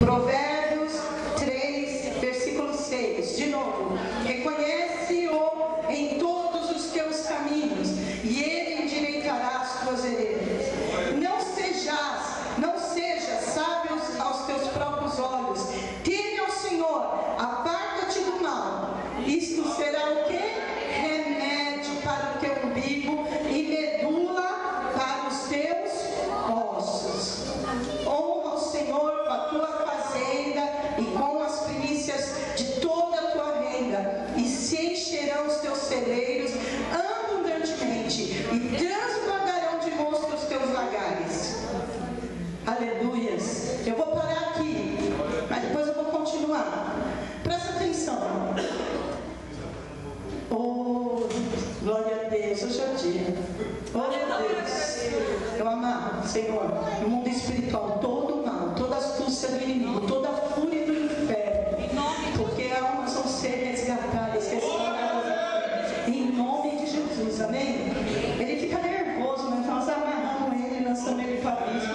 Provérbios 3, versículo 6. De novo. Reconhece-o em todos os teus caminhos, e ele endireitará as tuas veredas. Não sejas sábio aos teus próprios olhos. Teme ao Senhor, aparta-te do mal. Isto será o quê? Remédio para o teu umbigo e medula para os teus ossos. Honra o Senhor com a tua fazenda e com as primícias de toda a tua renda, e se encherão os teus celeiros abundantemente, e transbordarão de mosto os teus lagares. Aleluias. Eu vou parar aqui, mas depois eu vou continuar. Presta atenção. Oh, glória a Deus. Hoje é o dia. Glória a Deus. Eu amarro, Senhor, no mundo espiritual, todo o mal, toda astúcia do inimigo, toda a fúria do inferno, porque almas vão ser resgatadas, restauradas em nome de Jesus. Amém? Ele fica nervoso, mas nós amarramos ele, lançamos ele para a abismo.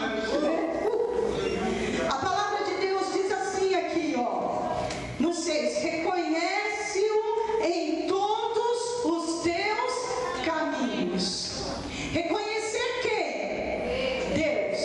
A palavra de Deus diz assim aqui, ó, no 6: reconhece-o em todos os teus caminhos. Reconhecer quem? Deus.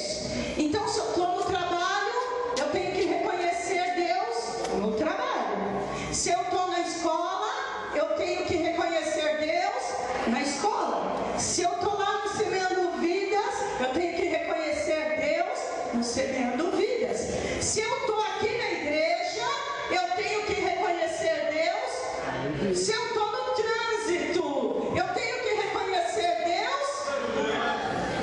Então, se eu estou no trabalho, eu tenho que reconhecer Deus no trabalho. Se eu estou na escola, eu tenho que reconhecer Deus na escola. Se eu estou lá no Semeando Vidas, eu tenho que reconhecer Deus no Semeando Vidas. Se eu estou aqui na igreja, eu tenho que reconhecer Deus. Se eu estou no trânsito, eu tenho que reconhecer Deus.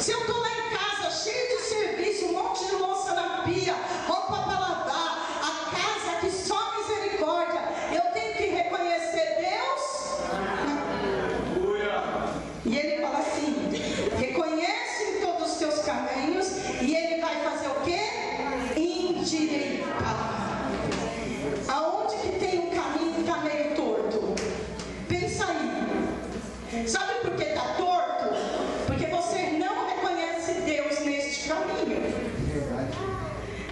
Se eu estou lá em casa, cheio de serviço, um monte de louça na pia, roupa para lavar, a casa que só misericórdia, eu tenho que reconhecer Deus. E ele fala assim: reconhece em todos os teus caminhos, e ele vai fazer o quê? Endireitar. Aonde que tem um caminho que está meio torto? Pensa aí. Sabe por que está torto? Porque você não reconhece Deus neste caminho.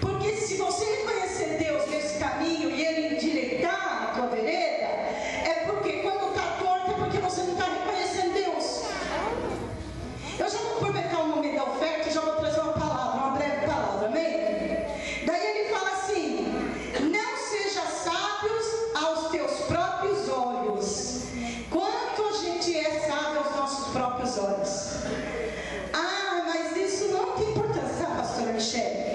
Porque se você reconhecer Deus nesse caminho e ele endireitar a tua vereda, é porque quando está torto é porque você não está reconhecendo Deus. Eu já vou aproveitar o momento da oferta e já vou trazer uma palavra, uma breve palavra, amém? Daí ele fala assim: não seja sábios aos teus próprios olhos. Quanto a gente é sábio aos nossos próprios olhos? Ah, mas isso não tem importância, pastora Michele.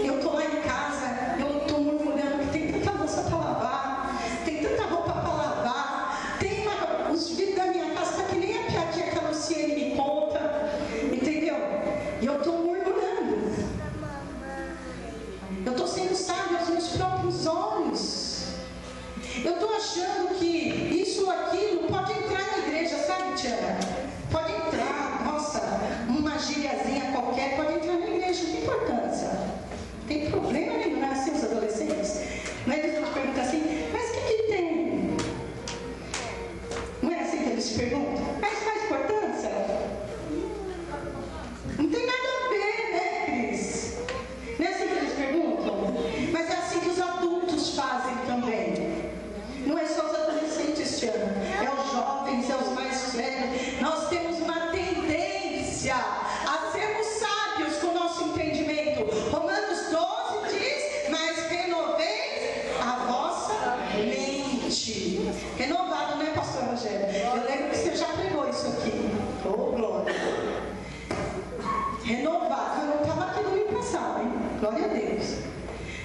Eu estou lá em casa, eu estou murmurando que tem tanta louça para lavar, tem tanta roupa para lavar, os vidros da minha casa está que nem a piadinha que a Luciene me conta, entendeu? E eu estou murmurando. Eu estou sendo sábio aos meus próprios olhos. Eu estou achando que isso ou aquilo pode entrar na igreja, sabe, Tiana? Pode entrar, nossa, uma gíriazinha qualquer pode entrar na igreja, não tem importância. Não tem problema nenhum, não é assim os adolescentes? Não é que eles perguntam assim, mas o que tem? Não é assim que eles perguntam? Mas faz importância? Não tem nada a ver, né, Cris? Não é assim que eles perguntam? Mas é assim que os adultos fazem também. Não é só os adolescentes, Tiana, é os jovens, é os mais velhos. Nós temos uma tendência a sermos sábios com o nosso entendimento. Romanos 12 diz: mas renovei a vossa mente. Renovado, né, pastor Rogério? Eu lembro que você já pregou isso aqui. Oh, glória. Renovado. Eu não estava aqui no domingo passado, hein? Glória a Deus.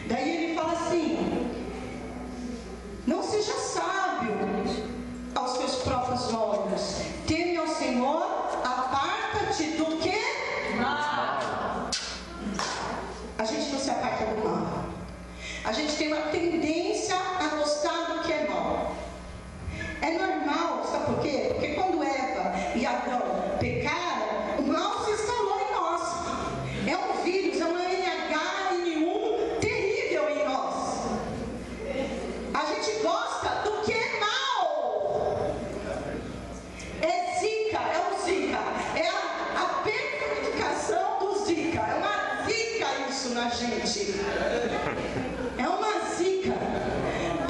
Daí ele fala assim: não seja sábio aos teus próprios olhos. Teme ao Senhor, aparta-te do que? Mal. A gente não se aparta do mal. A gente tem uma tendência a gostar do que é mal. É normal, sabe por quê? Porque quando Eva e Adão pecaram, o mal se instalou em nós. É um vírus, é uma NH-N1 terrível em nós. A gente gosta do que é mal. É Zika, é o Zika. É a personificação do Zika. É uma zica isso na gente. É uma zica.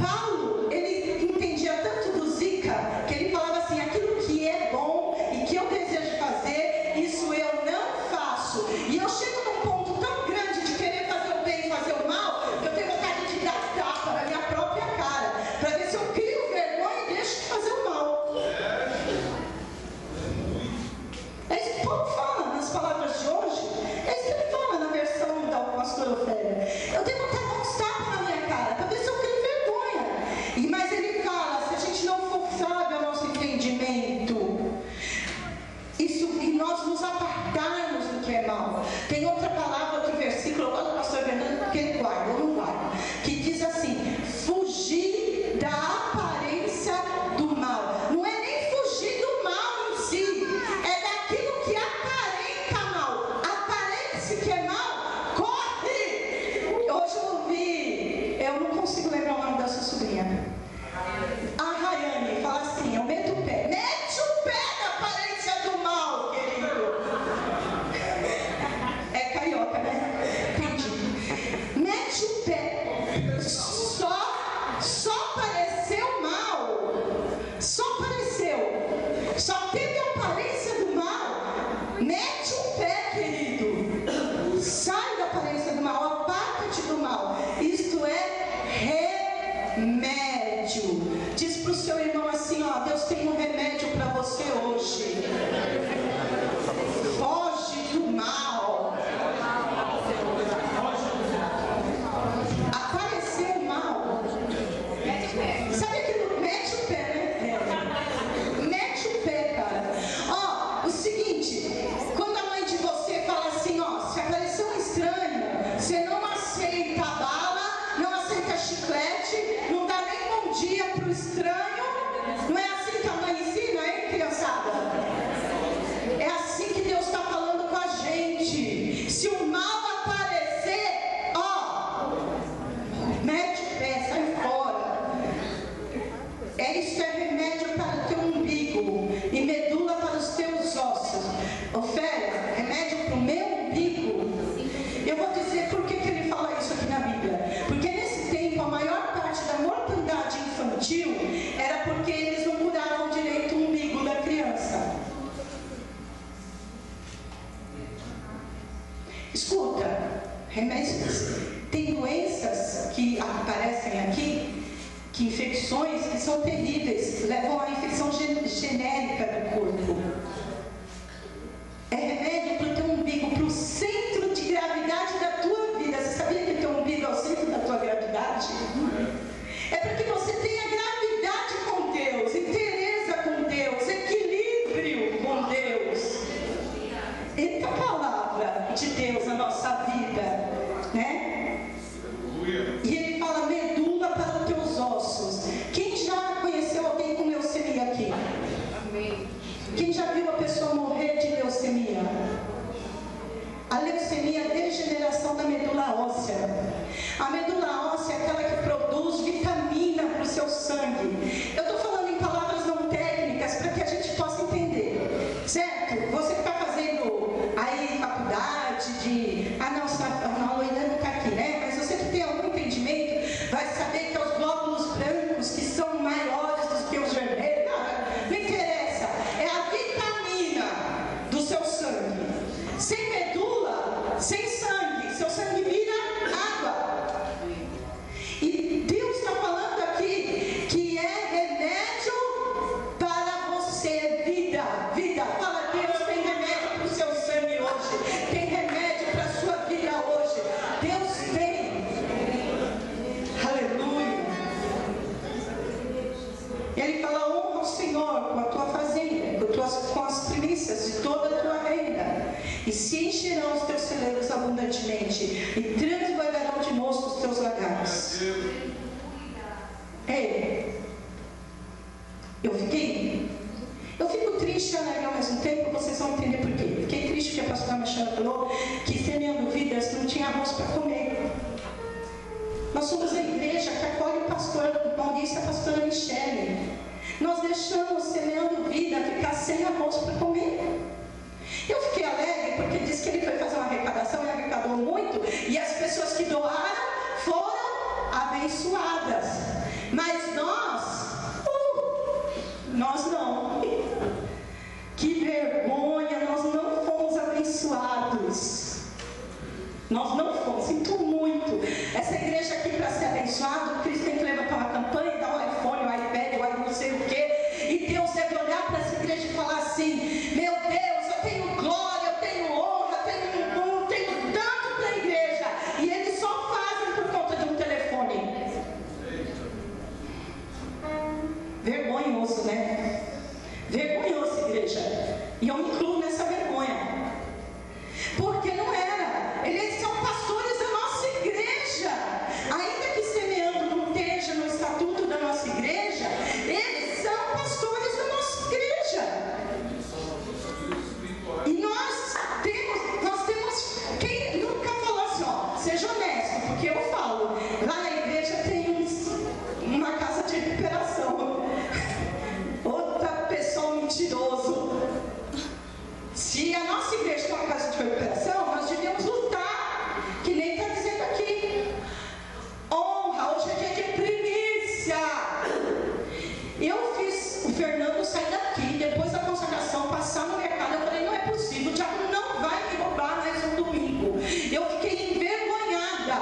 Paulo, ele entendia tanto do zica, que ele falava assim: aquilo que é bom e que eu desejo fazer, isso eu não faço. E eu chego num ponto tão grande de querer fazer o bem e fazer o mal, que eu tenho vontade de dar tapa na minha própria cara, para ver se eu crio vergonha e deixo de fazer o mal. É isso que Paulo fala nas palavras de hoje. É isso que ele fala na versão da pastora Ofélia. Eu tenho vontade de dar uns tapas na minha cara, para ver se eu crio vergonha. Mas ele fala: se a gente não for sábio ao nosso entendimento, e nós nos apartarmos do que é mal. Tem outra palavra, outro versículo, eu gosto do pastor Fernando, porque ele guarda, eu não guardo, que diz assim: fugir da aparência do mal. Não é nem fugir do mal em si, é daquilo que aparenta mal. Aparece que é mal, corre! Hoje eu ouvi, eu não consigo lembrar o nome da sua sobrinha, a Rayane, fala assim: eu meto o pé. Mete o pé da aparência do mal, querido. É carioca, né? Entendi. Mete o pé. Só pareceu mal. Só pareceu. Só teve a aparência do mal. Mete o pé, querido. Sai da aparência do mal. Aparta-te do mal. Isto é remédio. Diz para o seu irmão assim: ó, Deus tem um remédio para você hoje. Foge do mal. Apareceu o mal. Sabe aquilo? Mete o pé, né? Mete o pé, cara. Ó, o seguinte: quando a mãe de você fala assim, ó, se aparecer um estranho, você não aceita a bala, não aceita chiclete, não dá nem bom dia pro estranho. Não é assim que a mãe ensina, hein, criançada? É assim que Deus está falando com a gente. Se o mal aparecer, ó, mete o pé, sai fora. Isso é remédio para o teu umbigo e medula para os teus ossos. Ofélia, remédio para o meu umbigo. Eu vou dizer por que ele fala isso aqui na Bíblia. Porque nesse tempo a maior parte da mortandade infantil era porque eles não curavam direito o umbigo da criança. Escuta, remédios, tem doenças que aparecem aqui, que infecções que são terríveis, levam à infecção genérica do corpo. É remédio para o teu umbigo, para o centro de gravidade da tua vida. Você sabia que o teu umbigo é o centro da tua gravidade? É para que você tenha gravidade com Deus, interesa com Deus, equilíbrio com Deus. Eita palavra de Deus na nossa vida, né? E ele fala medula para os teus ossos. Quem já conheceu alguém com leucemia aqui? Quem já viu a pessoa morrer de leucemia? A leucemia é a degeneração da medula óssea. A medula óssea é aquela que produz vitamina para o seu sangue. Eu estou falando em palavras não técnicas para que a gente possa entender, certo? Você que está fazendo aí faculdade de... a Loina não está aqui, né? Mas você que tem algum entendimento vai saber que os glóbulos brancos, que são maiores do que os vermelhos, não interessa, é a vitamina do seu sangue. Sem medula, sem sangue, seu sangue vira água. E Deus está falando aqui que é remédio para você, vida, vida. Fala: Deus tem remédio para o seu sangue hoje, tem remédio para a sua vida hoje. Deus tem. Aleluia. Ele fala: honra o Senhor com a tua fazenda, com as primícias de toda a tua renda, e se encherão os teus celeiros abundantemente, e transbordarão de mosto os teus lagares. Ei, eu fico triste e alegre ao mesmo tempo. Vocês vão entender por quê. Fiquei triste porque a pastora Machado falou que Semeando Vidas não tinha arroz para comer. Nós somos a igreja que acolhe o pastor Maurício e a pastora Michele. Nós deixamos Semeando Vida ficar sem arroz para comer. Eu fiquei alegre porque disse que ele foi fazer uma arrecadação e arrecadou muito, e as pessoas que doaram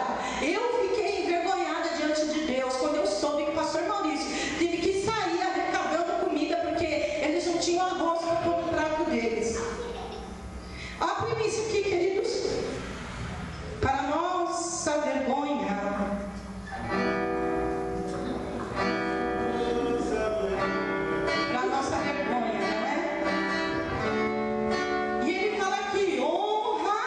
orar. Eu fiquei envergonhada diante de Deus quando eu soube que o pastor Maurício teve que sair arrecadando comida porque eles não tinham arroz para pôr no prato deles. A primícia aqui, queridos, para nossa vergonha. Para nossa vergonha, não é? E ele fala aqui: honra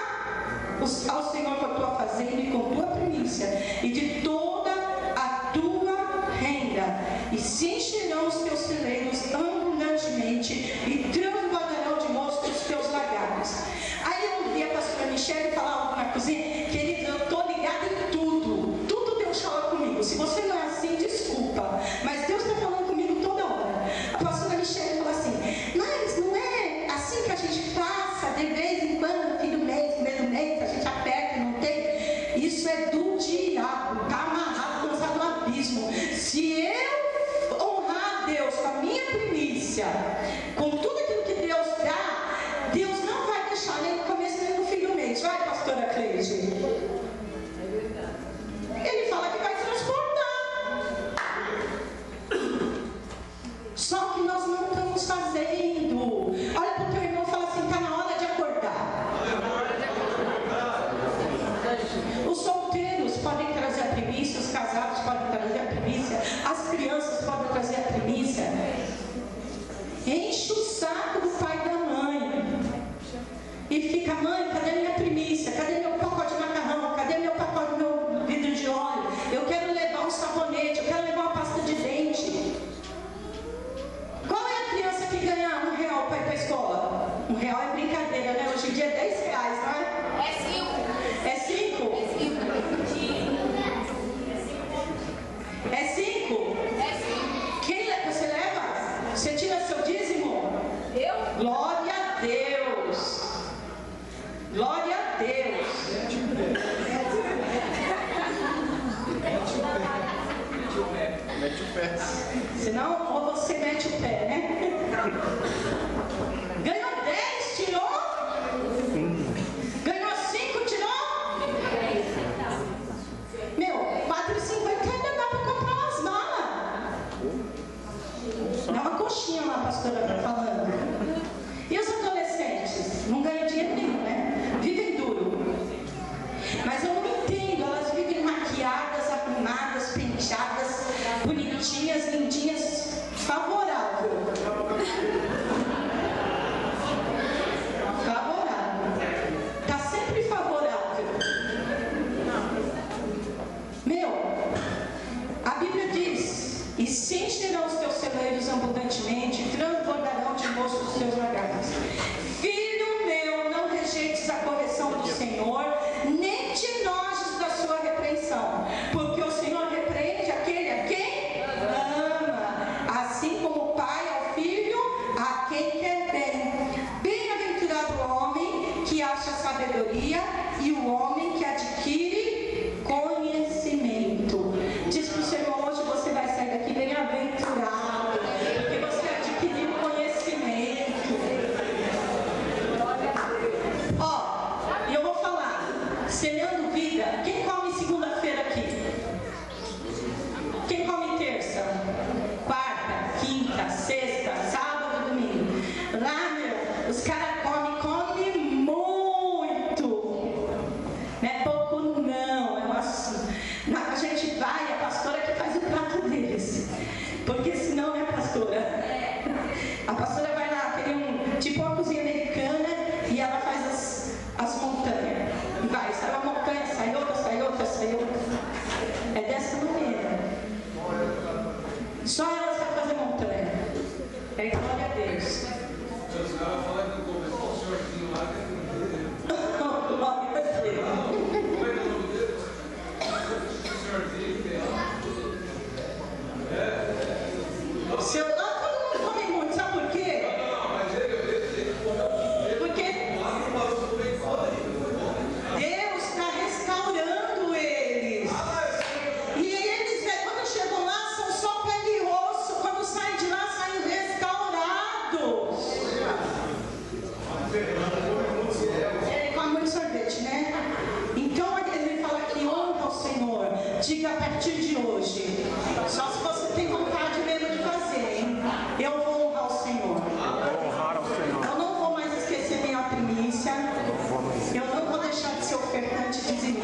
ao Senhor com a tua fazenda e com a tua primícia, e de toda a tua renda, e se encherão os teus celeiros abundantemente, e transbordarão de mosto os teus lagares. Aí eu ouvi a pastora Michele falar algo na cozinha. Querido, eu estou ligada em tudo. Tudo Deus fala comigo. Se você não é assim, desculpa. Mas Deus está falando comigo toda hora. A pastora Michele fala assim: mas não é assim que a gente faça de vez em quando, no fim do mês, no meio do mês, a gente aperta e não tem. Isso é do diabo. Está amarrado, lançado no abismo. Se eu honrar a Deus com a minha primícia, com tudo aquilo que Deus dá, Deus não vai deixar nem no começo nem no fim do mês. Vai, pastora Cleide? Ele fala que vai transportar. Só que nós não estamos fazendo. Olha para o teu irmão e fala assim: está na hora de acordar. Os solteiros podem trazer a primícia, os casados podem trazer a primícia, as crianças podem trazer a primícia. Enche o saco do pai e da mãe e fica: mãe, cadê minha primícia? Cadê meu pacote de macarrão? Cadê meu pacote, meu vidro de óleo? Eu quero levar um sabonete, eu quero levar uma pasta de dente. Qual é a criança que ganha R$1 para ir para a escola? R$1 é brincadeira, né? Hoje em dia é R$10, não é? É 5. É 5? É 5? É 5. Quem você leva? Você tira seu dízimo? Eu? Glória a Deus! Glória a Deus! Mete o pé. Senão, ou você mete o pé, né? Ganhou 10, tirou? Ganhou 5, tirou? Meu, 4,50 ainda dá para comprar umas malas. Dá uma coxinha lá, a pastora está falando. E os adolescentes? Não ganham dinheiro nenhum, né? Vivem duro. Mas eu não entendo, elas vivem maquiadas, arrumadas, penteadas, bonitinhas, lindinhas, favorável. Favorável. Está sempre favorável. Meu, a Bíblia diz: e se encherão os teus celeiros abundantemente, e transbordarão de mosto os teus lagares. Filho meu, não rejeites a correção do Senhor, nem te enojes da sua repreensão, porque o Senhor repreende aquele a quem ama, assim como o pai ao filho a quem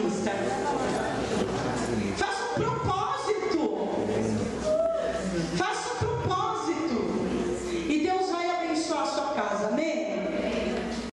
lista. Faça um propósito.